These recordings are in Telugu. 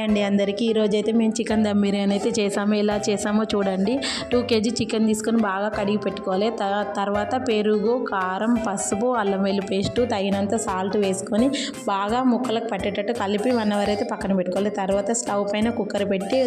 అండి అందరికీ ఈరోజు అయితే మేము చికెన్ దమ్ బిర్యానీ అయితే చేసాము. ఎలా చేసామో చూడండి. 2 kg చికెన్ తీసుకొని బాగా కడిగి పెట్టుకోవాలి. తర్వాత పెరుగు, కారం, పసుపు, అల్లం వెల్లుల్లి పేస్టు, తగినంత సాల్ట్ వేసుకొని బాగా ముక్కలకు పట్టేటట్టు కలిపి 1 అవర్ అయితే పక్కన పెట్టుకోవాలి. తర్వాత స్టవ్ పైన కుక్కర్ పెట్టి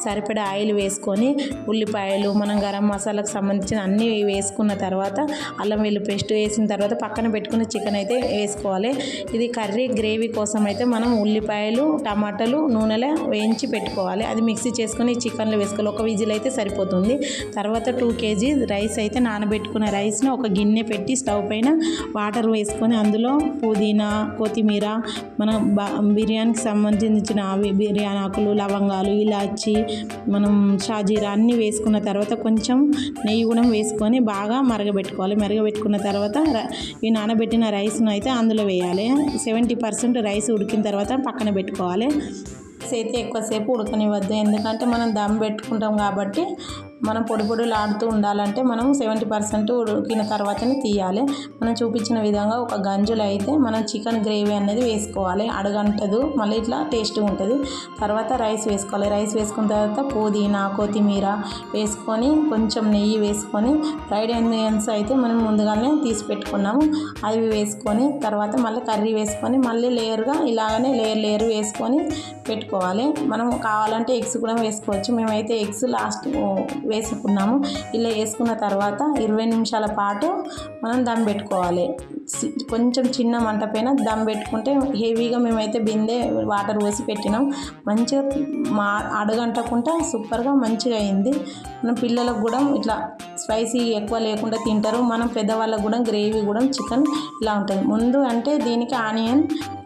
సరిపడా ఆయిల్ వేసుకొని ఉల్లిపాయలు, మనం గరం మసాలాకు సంబంధించిన అన్నీ వేసుకున్న తర్వాత అల్లం వెల్లుల్లి పేస్ట్ వేసిన తర్వాత పక్కన పెట్టుకున్న చికెన్ అయితే వేసుకోవాలి. ఇది కర్రీ గ్రేవీ కోసం అయితే మనం ఉల్లిపాయలు, టమాటాలు నూనెలో వేయించి పెట్టుకోవాలి. అది మిక్సీ చేసుకొని చికెన్లో వేసుకోవాలి. ఒక విజిల్ అయితే సరిపోతుంది. తర్వాత 2 kg రైస్ అయితే నానబెట్టుకున్న రైస్ని ఒక గిన్నె పెట్టి స్టవ్ పైన వాటర్ వేసుకొని అందులో పుదీనా, కొత్తిమీర, మన బిర్యానీకి సంబంధించిన బిర్యానీ ఆకులు, లవంగాలు, ఇలాచి, మనం షాజీరా అన్నీ వేసుకున్న తర్వాత కొంచెం నెయ్యి కూడా వేసుకొని బాగా మరగబెట్టుకోవాలి. మరగబెట్టుకున్న తర్వాత ఈ నానబెట్టిన రైస్ను అయితే అందులో వేయాలి. 70% రైస్ ఉడికిన తర్వాత పక్కన పెట్టుకోవాలి. అయితే ఎక్కువసేపు ఉడకనివ్వద్దు, ఎందుకంటే మనం దమ్ పెట్టుకుంటాం కాబట్టి మనం పొడిలాడుతూ ఉండాలంటే మనం 70% ఉడికిన తర్వాతనే తీయాలి. మనం చూపించిన విధంగా ఒక గంజులో అయితే మనం చికెన్ గ్రేవీ అనేది వేసుకోవాలి. అడగంటదు, మళ్ళీ ఇట్లా టేస్ట్గా ఉంటుంది. తర్వాత రైస్ వేసుకోవాలి. రైస్ వేసుకున్న తర్వాత పుదీనా, కొత్తిమీర వేసుకొని కొంచెం నెయ్యి వేసుకొని ఫ్రైడ్ ఆనియన్స్ అయితే మనం ముందుగానే తీసి పెట్టుకున్నాము అవి వేసుకొని తర్వాత మళ్ళీ కర్రీ వేసుకొని మళ్ళీ లేయర్గా ఇలాగనే లేయర్ వేసుకొని పెట్టుకోవాలి. మనం కావాలంటే ఎగ్స్ కూడా వేసుకోవచ్చు. మేమైతే ఎగ్స్ లాస్ట్ వేసుకున్నాము. ఇలా వేసుకున్న తర్వాత 20 నిమిషాల పాటు మనం దమ్ పెట్టుకోవాలి. కొంచెం చిన్న మంట పైన దమ్ పెట్టుకుంటే హెవీగా మేమైతే బిందె వాటర్ పోసి పెట్టినాం. మంచిగా అడగంటకుండా సూపర్గా మంచిగా అయింది. మన పిల్లలకు కూడా ఇట్లా స్పైసీ ఎక్కువ లేకుండా తింటారు. మనం పెద్దవాళ్ళకు కూడా గ్రేవీ కూడా చికెన్ ఇలా ఉంటుంది. ముందు అంటే దీనికి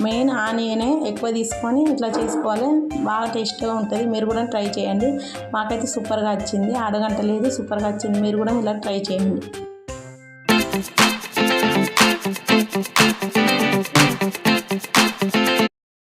మెయిన్ ఆనియనే ఎక్కువ తీసుకొని ఇట్లా చేసుకోవాలి. బాగా టేస్ట్గా ఉంటుంది. మీరు కూడా ట్రై చేయండి. మాకైతే సూపర్గా వచ్చింది. అడగంట లేదు, సూపర్గా వచ్చింది. మీరు కూడా ఇలా ట్రై చేయండి.